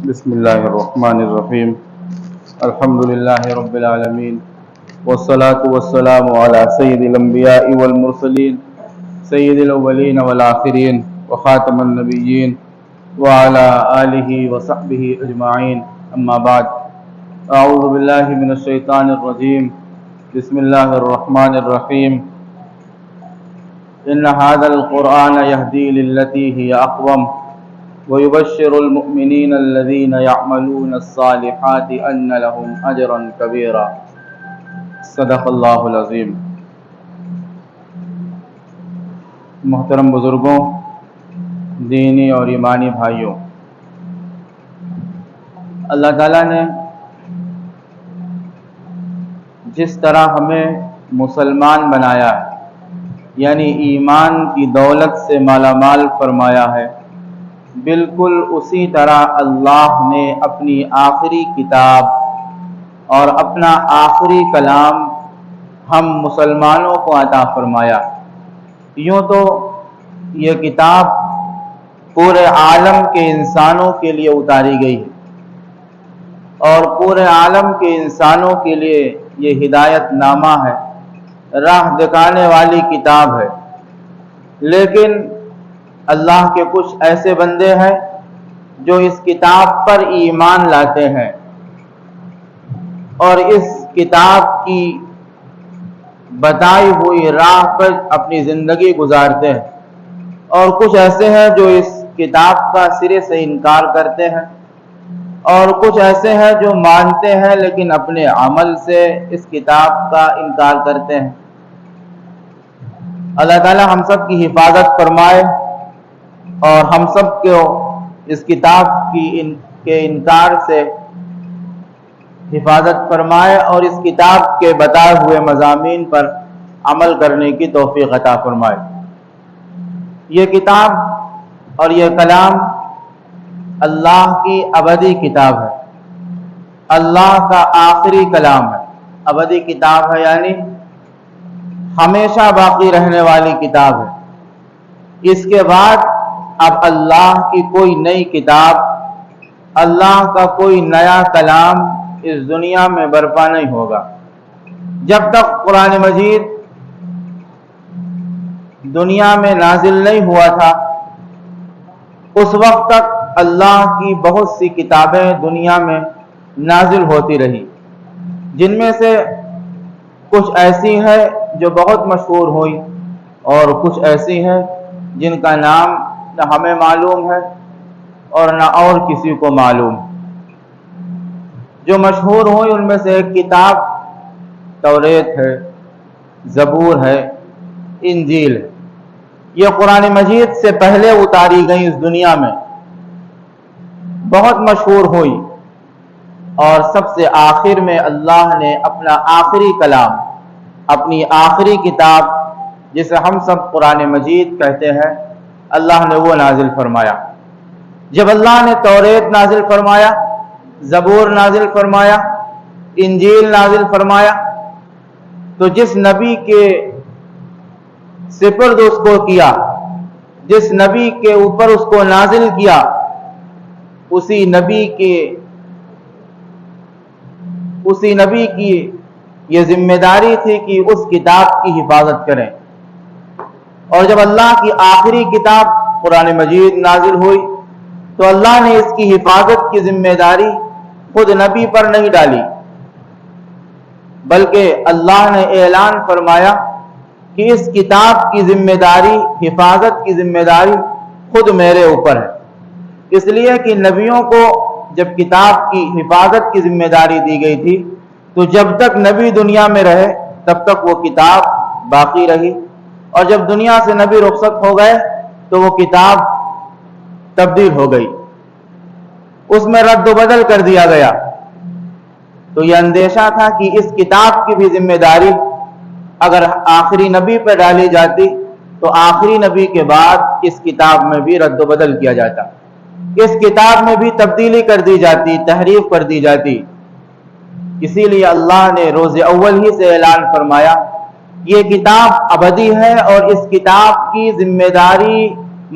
بسم الله الرحمن الرحيم. الحمد لله رب العالمين، والصلاة والسلام على سيد الأنبياء والمرسلين، سيد الأولين والآخرين، وخاتم النبيين، وعلى آله وصحبه أجمعين. أما بعد، أعوذ بالله من الشيطان الرجيم. بسم الله الرحمن الرحيم. إن هذا القرآن يهدي للتي هي أقوم ويبشر المؤمنين الذين يعملون الصالحات أن لهم أجرا كبيرا. صدق اللہ العظیم. محترم بزرگوں، دینی اور ایمانی بھائیوں، اللہ تعالیٰ نے جس طرح ہمیں مسلمان بنایا ہے، یعنی ایمان کی دولت سے مالا مال فرمایا ہے، بالکل اسی طرح اللہ نے اپنی آخری کتاب اور اپنا آخری کلام ہم مسلمانوں کو عطا فرمایا. یوں تو یہ کتاب پورے عالم کے انسانوں کے لیے اتاری گئی ہے اور پورے عالم کے انسانوں کے لیے یہ ہدایت نامہ ہے، راہ دکھانے والی کتاب ہے. لیکن اللہ کے کچھ ایسے بندے ہیں جو اس کتاب پر ایمان لاتے ہیں اور اس کتاب کی بتائی ہوئی راہ پر اپنی زندگی گزارتے ہیں، اور کچھ ایسے ہیں جو اس کتاب کا سرے سے انکار کرتے ہیں، اور کچھ ایسے ہیں جو مانتے ہیں لیکن اپنے عمل سے اس کتاب کا انکار کرتے ہیں. اللہ تعالی ہم سب کی حفاظت فرمائے اور ہم سب کو اس کتاب کے انکار سے حفاظت فرمائے اور اس کتاب کے بتائے ہوئے مضامین پر عمل کرنے کی توفیق عطا فرمائے. یہ کتاب اور یہ کلام اللہ کی ابدی کتاب ہے، اللہ کا آخری کلام ہے. ابدی کتاب ہے یعنی ہمیشہ باقی رہنے والی کتاب ہے. اس کے بعد اب اللہ کی کوئی نئی کتاب، اللہ کا کوئی نیا کلام اس دنیا میں برپا نہیں ہوگا. جب تک قرآن مجید دنیا میں نازل نہیں ہوا تھا، اس وقت تک اللہ کی بہت سی کتابیں دنیا میں نازل ہوتی رہی، جن میں سے کچھ ایسی ہیں جو بہت مشہور ہوئی اور کچھ ایسی ہیں جن کا نام نہ ہمیں معلوم ہے اور نہ اور کسی کو معلوم. جو مشہور ہوئی ان میں سے ایک کتاب توریت ہے، زبور ہے، انجیل ہے. یہ قرآن مجید سے پہلے اتاری گئی اس دنیا میں، بہت مشہور ہوئی، اور سب سے آخر میں اللہ نے اپنا آخری کلام، اپنی آخری کتاب جسے ہم سب قرآن مجید کہتے ہیں، اللہ نے وہ نازل فرمایا. جب اللہ نے توریت نازل فرمایا، زبور نازل فرمایا، انجیل نازل فرمایا، تو جس نبی کے سپرد اس کو کیا، جس نبی کے اوپر اس کو نازل کیا، اسی نبی کی یہ ذمہ داری تھی کہ اس کتاب کی حفاظت کریں. اور جب اللہ کی آخری کتاب قرآن مجید نازل ہوئی تو اللہ نے اس کی حفاظت کی ذمہ داری خود نبی پر نہیں ڈالی، بلکہ اللہ نے اعلان فرمایا کہ اس کتاب کی ذمہ داری، حفاظت کی ذمہ داری خود میرے اوپر ہے. اس لیے کہ نبیوں کو جب کتاب کی حفاظت کی ذمہ داری دی گئی تھی تو جب تک نبی دنیا میں رہے تب تک وہ کتاب باقی رہی، اور جب دنیا سے نبی رخصت ہو گئے تو وہ کتاب تبدیل ہو گئی، اس میں رد و بدل کر دیا گیا. تو یہ اندیشہ تھا کہ اس کتاب کی بھی ذمہ داری اگر آخری نبی پر ڈالی جاتی تو آخری نبی کے بعد اس کتاب میں بھی رد و بدل کیا جاتا، اس کتاب میں بھی تبدیلی کر دی جاتی، تحریف کر دی جاتی. اسی لیے اللہ نے روز اول ہی سے اعلان فرمایا یہ کتاب ابدی ہے اور اس کتاب کی ذمہ داری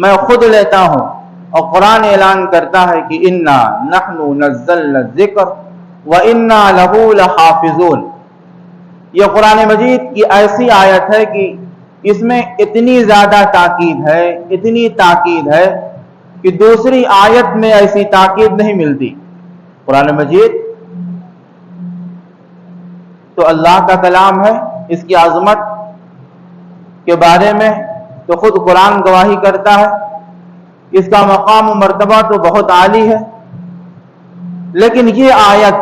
میں خود لیتا ہوں اور قرآن اعلان کرتا ہے کہ انا نحن نزلنا الذکر وانا لہ لحافظون. یہ قرآن مجید کی ایسی آیت ہے کہ اس میں اتنی زیادہ تاکید ہے، اتنی تاکید ہے کہ دوسری آیت میں ایسی تاکید نہیں ملتی. قرآن مجید تو اللہ کا کلام ہے، اس کی عظمت کے بارے میں تو خود قرآن گواہی کرتا ہے، اس کا مقام و مرتبہ تو بہت عالی ہے. لیکن یہ آیت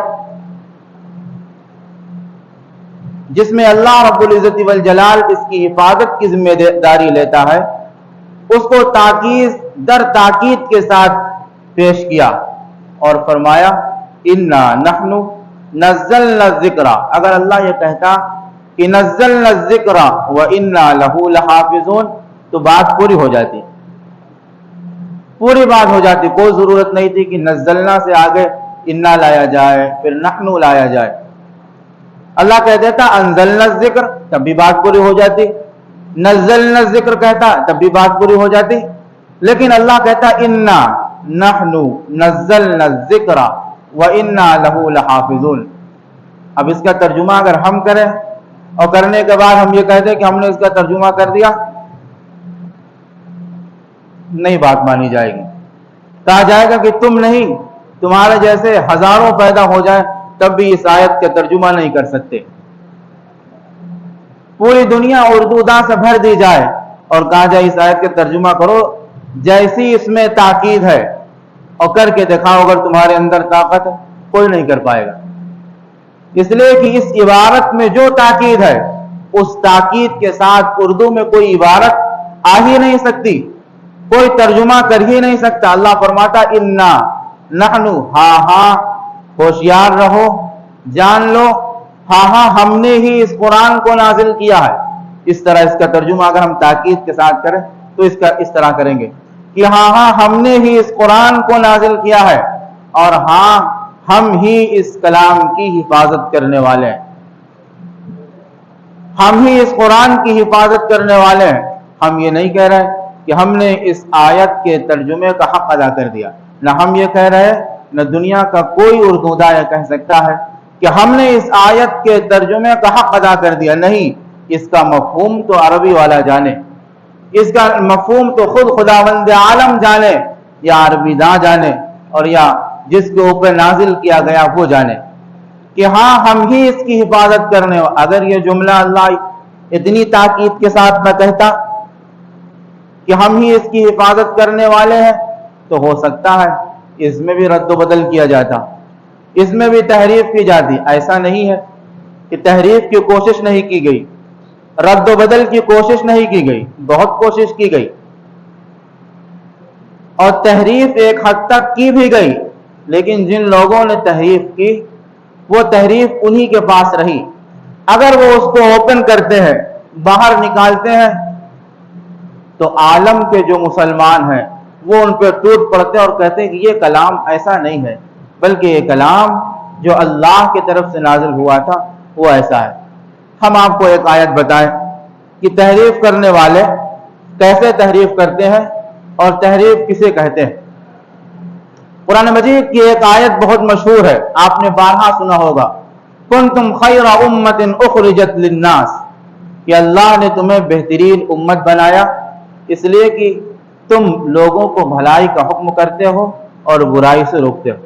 جس میں اللہ رب العزت والجلال اس کی حفاظت کی ذمہ داری لیتا ہے، اس کو تاکید در تاکید کے ساتھ پیش کیا اور فرمایا انا نحن نزلنا الذکر. اگر اللہ یہ کہتا کہ نزلنا الذکر وانا لہ لحافظون تو بات پوری ہو جاتی، پوری بات ہو جاتی. کوئی ضرورت نہیں تھی کہ نزلنا سے آگے انا لایا جائے پھر نحن لایا جائے. اللہ کہہ دیتا انزلنا الذکر تب بھی بات پوری ہو جاتی، نزلنا الذکر کہتا تب بھی بات پوری ہو جاتی. لیکن اللہ کہتا انا نحن نزلنا الذکر وانا لہ لحافظون. اب اس کا ترجمہ اگر ہم کریں اور کرنے کے بعد ہم یہ کہہ دیں کہ ہم نے اس کا ترجمہ کر دیا، نہیں بات مانی جائے گی. کہا جائے گا کہ تم نہیں، تمہارے جیسے ہزاروں پیدا ہو جائیں تب بھی اس آیت کا ترجمہ نہیں کر سکتے. پوری دنیا اردو داں سے بھر دی جائے اور کہا جائے اس آیت کا ترجمہ کرو جیسی اس میں تاکید ہے اور کر کے دکھاؤ اگر تمہارے اندر طاقت ہے، کوئی نہیں کر پائے گا. اس لیے کہ اس عبارت میں جو تاکید ہے اس تاکید کے ساتھ اردو میں کوئی عبارت آ ہی نہیں سکتی، کوئی ترجمہ کر ہی نہیں سکتا. اللہ فرماتا انا نحن، ہاں ہاں ہوشیار رہو، جان لو، ہاں ہاں ہم نے ہی اس قرآن کو نازل کیا ہے. اس طرح اس کا ترجمہ اگر ہم تاکید کے ساتھ کریں تو اس طرح کریں گے کہ ہاں ہاں ہم نے ہی اس قرآن کو نازل کیا ہے اور ہاں ہم ہی اس کلام کی حفاظت کرنے والے ہیں. ہم ہی اس قرآن کی حفاظت کرنے والے ہیں. ہم یہ نہیں کہہ رہے کہ ہم نے اس آیت کے ترجمے کا حق ادا کر دیا، نہ ہم یہ کہہ رہے نہ دنیا کا کوئی اردو داں یہ کہہ سکتا ہے کہ ہم نے اس آیت کے ترجمے کا حق ادا کر دیا. نہیں، اس کا مفہوم تو عربی والا جانے، اس کا مفہوم تو خود خداوند عالم جانے یا عربی داں جانے اور یا جس کے اوپر نازل کیا گیا وہ جانے کہ ہاں ہم ہی اس کی حفاظت کرنے. اگر یہ جملہ اللہ اتنی تاکید کے ساتھ نہ کہتا کہ ہم ہی اس کی حفاظت کرنے والے ہیں تو ہو سکتا ہے اس میں بھی رد و بدل کیا جاتا، اس میں بھی تحریف کی جاتی. ایسا نہیں ہے کہ تحریف کی کوشش نہیں کی گئی، رد و بدل کی کوشش نہیں کی گئی، بہت کوشش کی گئی اور تحریف ایک حد تک کی بھی گئی. لیکن جن لوگوں نے تحریف کی وہ تحریف انہی کے پاس رہی. اگر وہ اس کو اوپن کرتے ہیں، باہر نکالتے ہیں تو عالم کے جو مسلمان ہیں وہ ان پہ ٹوٹ پڑتے ہیں اور کہتے ہیں کہ یہ کلام ایسا نہیں ہے، بلکہ یہ کلام جو اللہ کی طرف سے نازل ہوا تھا وہ ایسا ہے. ہم آپ کو ایک آیت بتائیں کہ تحریف کرنے والے کیسے تحریف کرتے ہیں اور تحریف کسے کہتے ہیں. قرآن مجید کی ایک آیت بہت مشہور ہے، آپ نے بارہا سنا ہوگا، کنتم خیر امت اخرجت للناس، کہ اللہ نے تمہیں بہترین امت بنایا اس لیے کہ تم لوگوں کو بھلائی کا حکم کرتے ہو اور برائی سے روکتے ہو.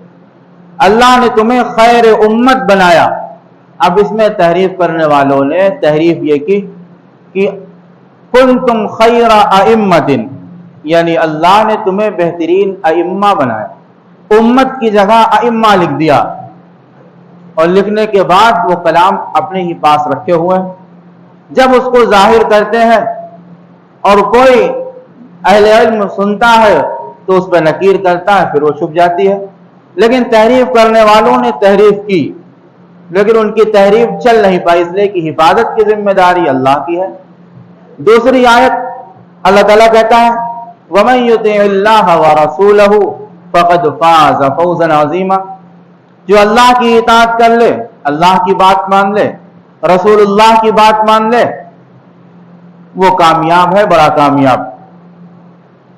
اللہ نے تمہیں خیر امت بنایا. اب اس میں تحریف کرنے والوں نے تحریف یہ کی کہ کنتم خیر ائمۃ، یعنی اللہ نے تمہیں بہترین ائمہ بنایا. امت کی جگہ ائمہ لکھ دیا اور لکھنے کے بعد وہ کلام اپنے ہی پاس رکھے ہوئے ہیں. جب اس کو ظاہر کرتے ہیں اور کوئی اہل علم سنتا ہے تو اس پہ نکیر کرتا ہے، پھر وہ چھپ جاتی ہے. لیکن تحریف کرنے والوں نے تحریف کی لیکن ان کی تحریف چل نہیں پائی، اس لیے کہ حفاظت کی ذمہ داری اللہ کی ہے. دوسری آیت اللہ تعالیٰ کہتا ہے وَمَن يُطِعِ اللَّهَ وَرَسُولَهُ فَقَدْ فَازَ فَوْزًا عَظِيمًا، جو اللہ کی اطاعت کر لے، اللہ کی بات مان لے، رسول اللہ کی بات مان لے، وہ کامیاب ہے، بڑا کامیاب.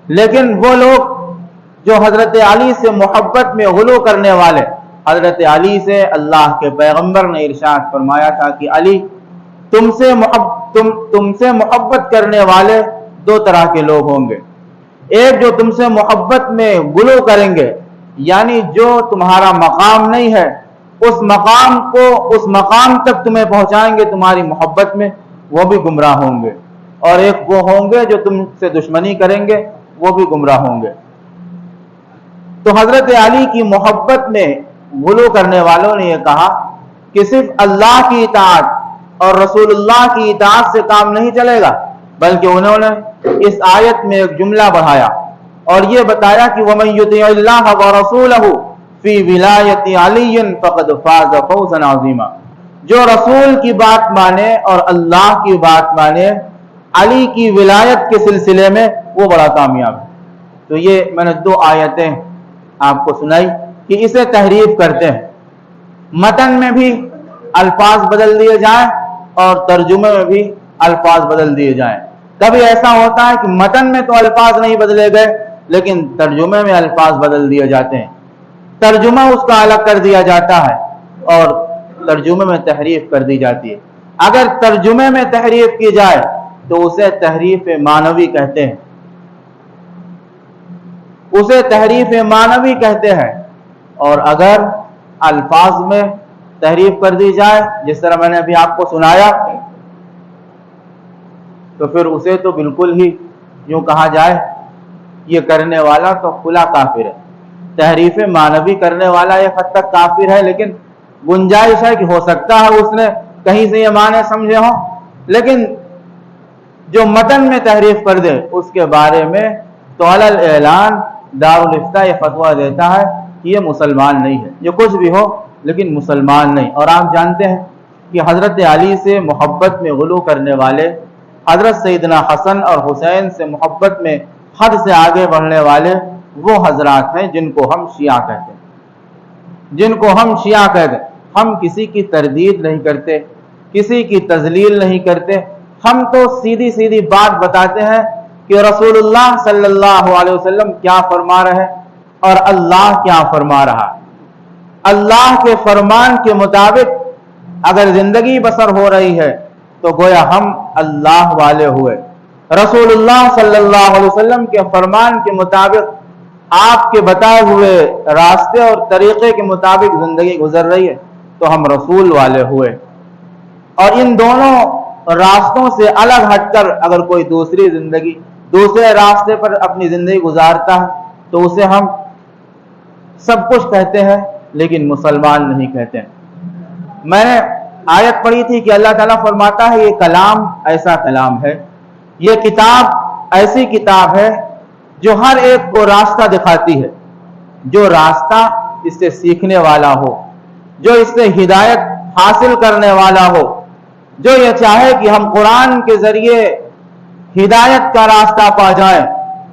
لیکن وہ لوگ جو حضرت علی سے محبت میں غلو کرنے والے، حضرت علی سے اللہ کے پیغمبر نے ارشاد فرمایا تھا کہ علی تم سے محبت کرنے والے دو طرح کے لوگ ہوں گے، ایک جو تم سے محبت میں غلو کریں گے، یعنی جو تمہارا مقام نہیں ہے اس مقام تک تمہیں پہنچائیں گے تمہاری محبت میں، وہ بھی گمراہ ہوں گے، اور ایک وہ ہوں گے جو تم سے دشمنی کریں گے، وہ بھی گمراہ ہوں گے۔ تو حضرت علی کی محبت میں غلو کرنے والوں نے یہ کہا کہ صرف اللہ کی اطاعت اور رسول اللہ کی اطاعت سے کام نہیں چلے گا، بلکہ انہوں نے اس آیت میں ایک جملہ بڑھایا اور یہ بتایا کہ وَمَن يُطِعِ اللَّهَ وَرَسُولَهُ فِي وِلَایَةِ عَلِيٍّ فَقَدْ فَازَ فَوْزًا عَظِیمًا، جو رسول کی بات مانے اور اللہ کی بات مانے علی کی ولایت کے سلسلے میں، وہ بڑا کامیاب ہے۔ تو یہ میں نے دو آیتیں آپ کو سنائی کہ اسے تحریف کرتے ہیں، متن میں بھی الفاظ بدل دیے جائیں اور ترجمے میں بھی الفاظ بدل دیے جائیں۔ کبھی ایسا ہوتا ہے کہ متن میں تو الفاظ نہیں بدلے گئے لیکن ترجمے میں الفاظ بدل دیے جاتے ہیں، ترجمہ اس کا الگ کر دیا جاتا ہے اور ترجمے میں تحریف کر دی جاتی ہے۔ اگر ترجمے میں تحریف کی جائے تو اسے تحریف معنوی کہتے ہیں، اسے تحریف معنوی کہتے ہیں، اور اگر الفاظ میں تحریف کر دی جائے جس طرح میں نے ابھی آپ کو سنایا تو پھر اسے تو بالکل ہی یوں کہا جائے یہ کرنے والا تو کھلا کافر ہے۔ تحریف معنوی کرنے والا ایک حد تک کافر ہے، لیکن گنجائش ہے کہ ہو سکتا ہے اس نے کہیں سے یہ معنی سمجھے ہوں، لیکن جو متن میں تحریف کر دے اس کے بارے میں تو علل اعلان دارالافتاء یہ فتویٰ دیتا ہے کہ یہ مسلمان نہیں ہے، یہ کچھ بھی ہو لیکن مسلمان نہیں۔ اور آپ جانتے ہیں کہ حضرت علی سے محبت میں غلو کرنے والے، حضرت سیدنا حسن اور حسین سے محبت میں حد سے آگے بڑھنے والے وہ حضرات ہیں جن کو ہم شیعہ کہتے ہیں، ہم کسی کی تردید نہیں کرتے، کسی کی تذلیل نہیں کرتے، ہم تو سیدھی سیدھی بات بتاتے ہیں کہ رسول اللہ صلی اللہ علیہ وسلم کیا فرما رہے اور اللہ کیا فرما رہا۔ اللہ کے فرمان کے مطابق اگر زندگی بسر ہو رہی ہے تو گویا ہم اللہ والے ہوئے، رسول اللہ صلی اللہ علیہ وسلم کے فرمان کے مطابق آپ کے بتائے ہوئے راستے اور طریقے کے مطابق زندگی گزر رہی ہے تو ہم رسول والے ہوئے۔ اور ان دونوں راستوں سے الگ ہٹ کر اگر کوئی دوسرے راستے پر اپنی زندگی گزارتا ہے تو اسے ہم سب کچھ کہتے ہیں لیکن مسلمان نہیں کہتے ہیں۔ میں نے آیت پڑھی تھی کہ اللہ تعالیٰ فرماتا ہے یہ کلام ایسا کلام ہے، یہ کتاب ایسی کتاب ہے جو ہر ایک کو راستہ دکھاتی ہے، جو راستہ اس سے سیکھنے والا ہو، جو اس سے ہدایت حاصل کرنے والا ہو، جو یہ چاہے کہ ہم قرآن کے ذریعے ہدایت کا راستہ پا جائیں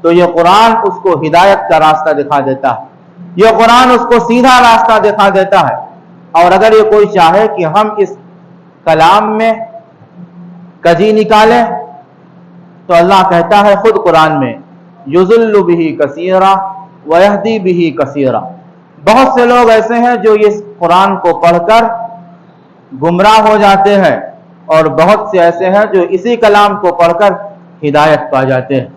تو یہ قرآن اس کو ہدایت کا راستہ دکھا دیتا ہے، یہ قرآن اس کو سیدھا راستہ دکھا دیتا ہے۔ اور اگر یہ کوئی چاہے کہ ہم اس کلام میں کجی نکالیں تو اللہ کہتا ہے خود قرآن میں یضل بہ کثیرا ویہدی بہ کثیرا، بہت سے لوگ ایسے ہیں جو اس قرآن کو پڑھ کر گمراہ ہو جاتے ہیں اور بہت سے ایسے ہیں جو اسی کلام کو پڑھ کر ہدایت پا جاتے ہیں۔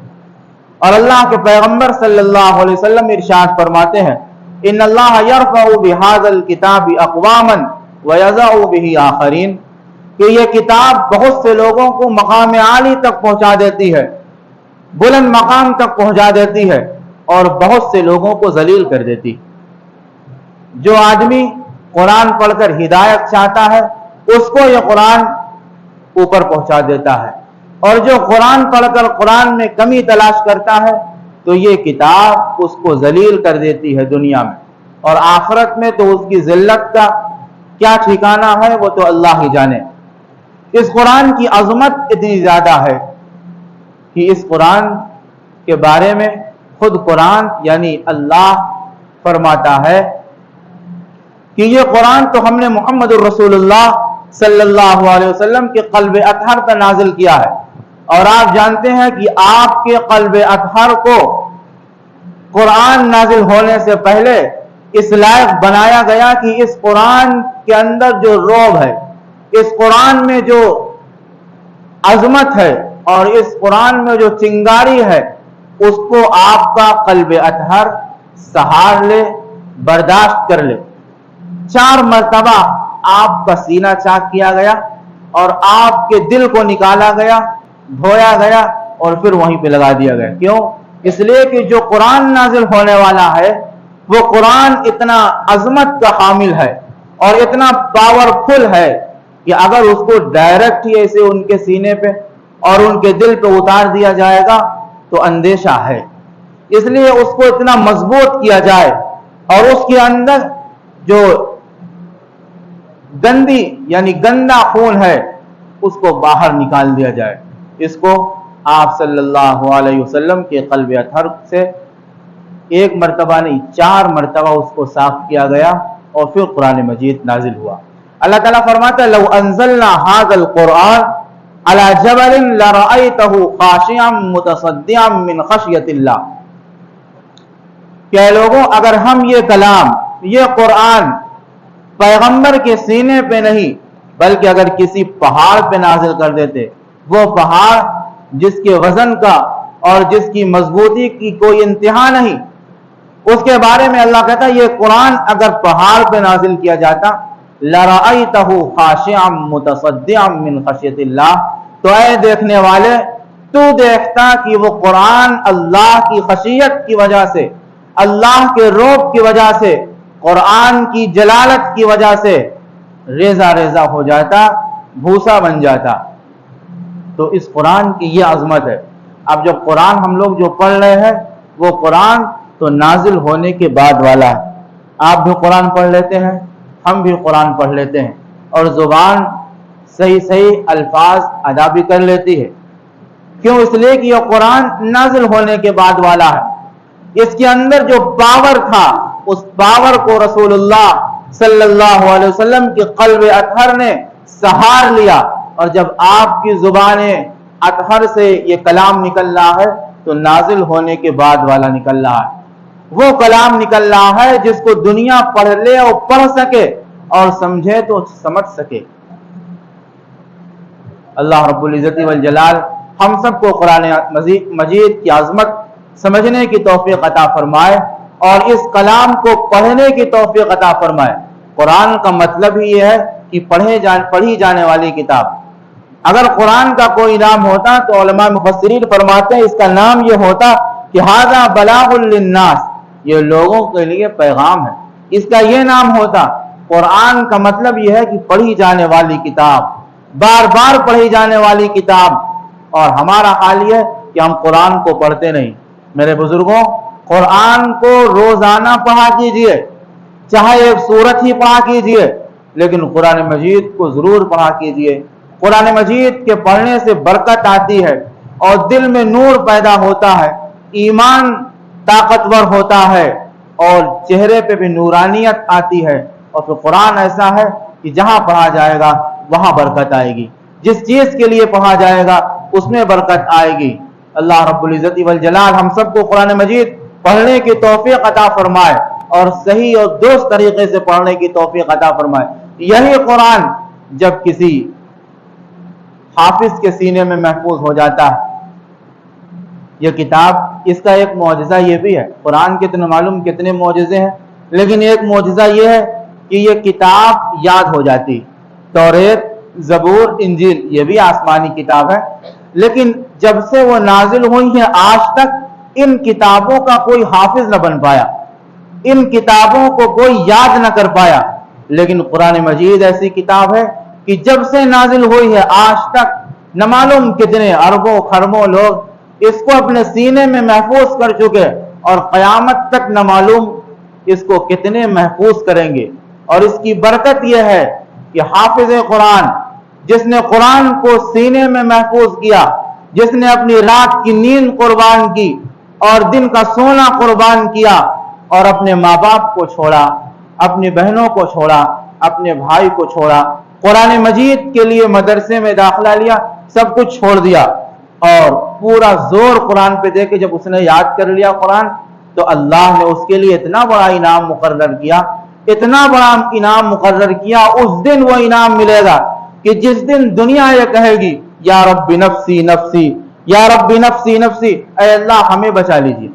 اور اللہ کے پیغمبر صلی اللہ علیہ وسلم ارشاد فرماتے ہیں ان اللہ یرفع بہذا الکتاب اقواما ویضع بہ آخرین، کہ یہ کتاب بہت سے لوگوں کو مقام عالی تک پہنچا دیتی ہے، بلند مقام تک پہنچا دیتی ہے، اور بہت سے لوگوں کو ذلیل کر دیتی۔ جو آدمی قرآن پڑھ کر ہدایت چاہتا ہے اس کو یہ قرآن اوپر پہنچا دیتا ہے، اور جو قرآن پڑھ کر قرآن میں کمی تلاش کرتا ہے تو یہ کتاب اس کو ذلیل کر دیتی ہے دنیا میں، اور آخرت میں تو اس کی ذلت کا کیا ٹھکانہ ہے وہ تو اللہ ہی جانے۔ اس قرآن کی عظمت اتنی زیادہ ہے کہ اس قرآن کے بارے میں خود قرآن یعنی اللہ فرماتا ہے کہ یہ قرآن تو ہم نے محمد الرسول اللہ صلی اللہ علیہ وسلم کے قلب اطہر پر نازل کیا ہے، اور آپ جانتے ہیں کہ آپ کے قلب اطہر کو قرآن نازل ہونے سے پہلے اس لائق بنایا گیا کہ اس قرآن کے اندر جو رعب ہے، اس قرآن میں جو عظمت ہے اور اس قرآن میں جو چنگاری ہے، اس کو آپ کا قلب اطہر سہار لے، برداشت کر لے۔ 4 مرتبہ آپ کا سینہ چاک کیا گیا اور آپ کے دل کو نکالا گیا، دھویا گیا اور پھر وہیں پہ لگا دیا گیا۔ کیوں؟ اس لیے کہ جو قرآن نازل ہونے والا ہے وہ قرآن اتنا عظمت کا حامل ہے اور اتنا پاورفل ہے کہ اگر اس کو ڈائریکٹ ہی ایسے ان کے سینے پہ اور ان کے دل پہ اتار دیا جائے گا تو اندیشہ ہے۔ اس لیے اس کو اتنا مضبوط کیا جائے اور اس کے اندر جو گندی یعنی گندا خون ہے اس کو باہر نکال دیا جائے۔ اس کو آپ صلی اللہ علیہ وسلم کے قلب اطہر سے 1 مرتبہ نہیں 4 مرتبہ اس کو صاف کیا گیا اور پھر قرآن مجید نازل ہوا۔ اللہ تعالیٰ فرماتا ہے لو انزلنا هذا القرآن على جبل لرأيته خاشعا متصدعا من خشية اللہ، کہ لوگوں اگر ہم یہ کلام یہ قرآن پیغمبر کے سینے پہ نہیں بلکہ اگر کسی پہاڑ پہ نازل کر دیتے، وہ پہاڑ جس کے وزن کا اور جس کی مضبوطی کی کوئی انتہا نہیں، اس کے بارے میں اللہ کہتا ہے یہ قرآن اگر پہاڑ پہ نازل کیا جاتا لرأیتہ خاشعا متصدعا من خشیۃ اللہ، تو اے دیکھنے والے تو دیکھتا کہ وہ قرآن اللہ کی خشیت کی وجہ سے، اللہ کے رعب کی وجہ سے، قرآن کی جلالت کی وجہ سے ریزہ ریزہ ہو جاتا، بھوسا بن جاتا۔ تو اس قرآن کی یہ عظمت ہے۔ اب جب قرآن ہم لوگ جو پڑھ رہے ہیں وہ قرآن تو نازل ہونے کے بعد والا ہے۔ آپ بھی قرآن پڑھ لیتے ہیں، ہم بھی قرآن پڑھ لیتے ہیں اور زبان صحیح الفاظ ادا بھی کر لیتی ہے۔ کیوں؟ اس لیے کہ یہ قرآن نازل ہونے کے بعد والا ہے۔ اس کے اندر جو پاور تھا اس پاور کو رسول اللہ صلی اللہ علیہ وسلم کے قلب اطہر نے سہار لیا، اور جب آپ کی زبان اطہر سے یہ کلام نکل رہا ہے تو نازل ہونے کے بعد والا نکل رہا ہے، وہ کلام نکل رہا ہے جس کو دنیا پڑھ لے اور پڑھ سکے اور سمجھے تو سمجھ سکے۔ اللہ رب العزت والجلال ہم سب کو قرآن مجید کی عظمت سمجھنے کی توفیق عطا فرمائے اور اس کلام کو پڑھنے کی توفیق عطا فرمائے۔ قرآن کا مطلب ہی یہ ہے کہ پڑھی جانے والی کتاب۔ اگر قرآن کا کوئی نام ہوتا تو علماء مفسرین فرماتے ہیں اس کا نام یہ ہوتا کہ ھذا بلاغ للناس، یہ لوگوں کے لیے پیغام ہے۔ اس کا یہ نام ہوتا۔ قرآن کا مطلب یہ ہے کہ پڑھی جانے والی کتاب، بار بار پڑھی جانے والی کتاب، اور ہمارا حال یہ ہے کہ ہم قرآن کو پڑھتے نہیں۔ میرے بزرگوں، قرآن کو روزانہ پڑھا کیجئے، چاہے 1 سورت ہی پڑھا کیجئے، لیکن قرآن مجید کو ضرور پڑھا کیجئے۔ قرآن مجید کے پڑھنے سے برکت آتی ہے اور دل میں نور پیدا ہوتا ہے، ایمان طاقتور ہوتا ہے اور چہرے پہ بھی نورانیت آتی ہے، اور پھر قرآن ایسا ہے کہ جہاں پڑھا جائے گا وہاں برکت آئے گی، جس چیز کے لیے پڑھا جائے گا اس میں برکت آئے گی۔ اللہ رب العزت والجلال ہم سب کو قرآن مجید پڑھنے کی توفیق عطا فرمائے اور صحیح اور درست طریقے سے پڑھنے کی توفیق عطا فرمائے۔ یہی قرآن جب کسی حافظ کے سینے میں محفوظ ہو جاتا ہے، یہ کتاب، اس کا ایک معجزہ یہ بھی ہے، قرآن کے تو معلوم کتنے معجزے ہیں، لیکن ایک معجزہ یہ ہے کہ یہ کتاب یاد ہو جاتی۔ توریت، زبور، انجیل یہ بھی آسمانی کتاب ہے، لیکن جب سے وہ نازل ہوئی ہیں آج تک ان کتابوں کا کوئی حافظ نہ بن پایا، ان کتابوں کو کوئی یاد نہ کر پایا۔ لیکن قرآن مجید ایسی کتاب ہے کہ جب سے نازل ہوئی ہے آج تک نہ معلوم کتنے اربوں خربوں لوگ اس کو اپنے سینے میں محفوظ کر چکے، اور قیامت تک نہ معلوم اس کو کتنے محفوظ کریں گے۔ اور اس کی برکت یہ ہے کہ حافظ قرآن، جس نے قرآن کو سینے میں محفوظ کیا، جس نے اپنی رات کی نیند قربان کی اور دن کا سونا قربان کیا، اور اپنے ماں باپ کو چھوڑا، اپنی بہنوں کو چھوڑا، اپنے بھائی کو چھوڑا، قرآن مجید کے لیے مدرسے میں داخلہ لیا، سب کچھ چھوڑ دیا اور پورا زور قرآن پہ دے کے جب اس نے یاد کر لیا قرآن، تو اللہ نے اس کے لیے اتنا بڑا انعام مقرر کیا، اتنا بڑا انعام مقرر کیا، اس دن وہ انعام ملے گا کہ جس دن دنیا یہ کہے گی یا رب نفسی نفسی، یا رب نفسی نفسی، اے اللہ ہمیں بچا لیجیے،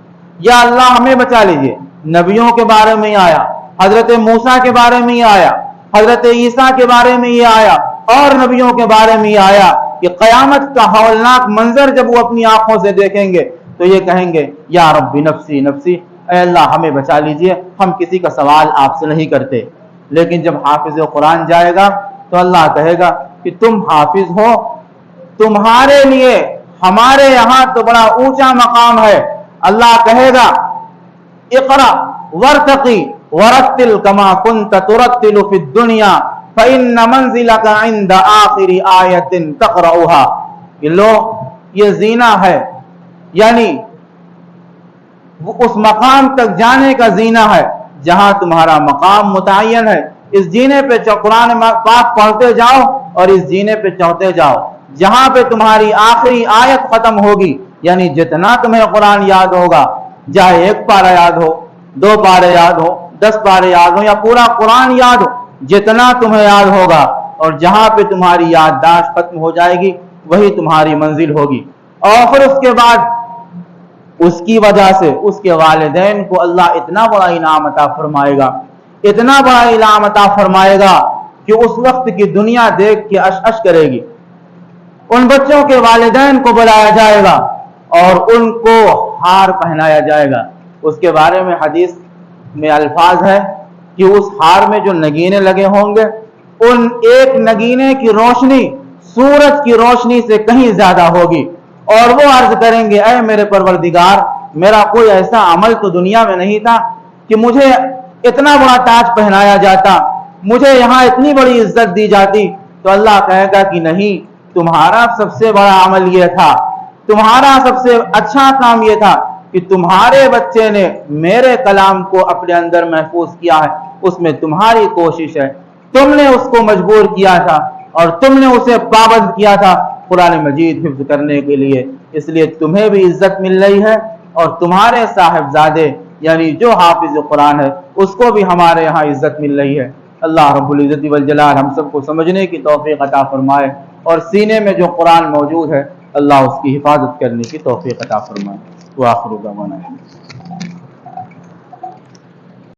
یا اللہ ہمیں بچا لیجیے۔ نبیوں کے بارے میں آیا، حضرت موسیٰ کے بارے میں یہ آیا، حضرت عیسیٰ کے بارے میں یہ آیا، اور نبیوں کے بارے میں یہ آیا کہ قیامت کا ہولناک منظر جب وہ اپنی آنکھوں سے دیکھیں گے تو یہ کہیں گے یا رب نفسی نفسی، اے اللہ ہمیں بچا لیجئے، ہم کسی کا سوال آپ سے نہیں کرتے۔ لیکن جب حافظ قرآن جائے گا تو اللہ کہے گا کہ تم حافظ ہو، تمہارے لیے ہمارے یہاں تو بڑا اونچا مقام ہے۔ اللہ کہے گا اقرا ورتقی ورتل کما کنت ترتل فی الدنیا فإن منزلک عند آخر آیت تقرأها، کہ لو یہ زینہ ہے، یعنی اس مقام تک جانے کا زینہ ہے جہاں تمہارا مقام متعین ہے۔ اس زینے پہ قرآن پاک پڑھتے جاؤ اور اس زینے پہ چڑھتے جاؤ، جہاں پہ تمہاری آخری آیت ختم ہوگی، یعنی جتنا تمہیں قرآن یاد ہوگا، چاہے 1 پارہ یاد ہو، 2 پارے یاد ہو، 10 پارے یاد ہو، یا پورا قرآن یاد ہو، جتنا تمہیں یاد ہوگا اور جہاں پہ تمہاری یادداشت ختم ہو جائے گی وہی تمہاری منزل ہوگی۔ اور پھر اس کے بعد اس کی وجہ سے اس کے والدین کو اللہ اتنا بڑا انعام عطا فرمائے گا، اتنا بڑا انعام عطا فرمائے گا کہ اس وقت کی دنیا دیکھ کے اش اش کرے گی۔ ان بچوں کے والدین کو بلایا جائے گا اور ان کو ہار پہنایا جائے گا۔ اس کے بارے میں حدیث میں الفاظ ہے کہ اس ہار میں جو نگینے لگے ہوں گے، ان ایک نگینے کی روشنی سورج کی روشنی سے کہیں زیادہ ہوگی، اور وہ عرض کریں گے اے میرے پروردگار، میرا کوئی ایسا عمل تو دنیا میں نہیں تھا کہ مجھے اتنا بڑا تاج پہنایا جاتا، مجھے یہاں اتنی بڑی عزت دی جاتی۔ تو اللہ کہے گا کہ نہیں، تمہارا سب سے بڑا عمل یہ تھا، تمہارا سب سے اچھا کام یہ تھا کہ تمہارے بچے نے میرے کلام کو اپنے اندر محفوظ کیا ہے، اس میں تمہاری کوشش ہے، تم نے اس کو مجبور کیا تھا اور تم نے اسے پابند کیا تھا قرآن مجید حفظ کرنے کے لیے، اس لیے تمہیں بھی عزت مل رہی ہے اور تمہارے صاحبزادے یعنی جو حافظ قرآن ہے اس کو بھی ہمارے یہاں عزت مل رہی ہے۔ اللہ رب العزت والجلال ہم سب کو سمجھنے کی توفیق عطا فرمائے، اور سینے میں جو قرآن موجود ہے اللہ اس کی حفاظت کرنے کی توفیق عطا فرمائے۔ وآخر دعوانا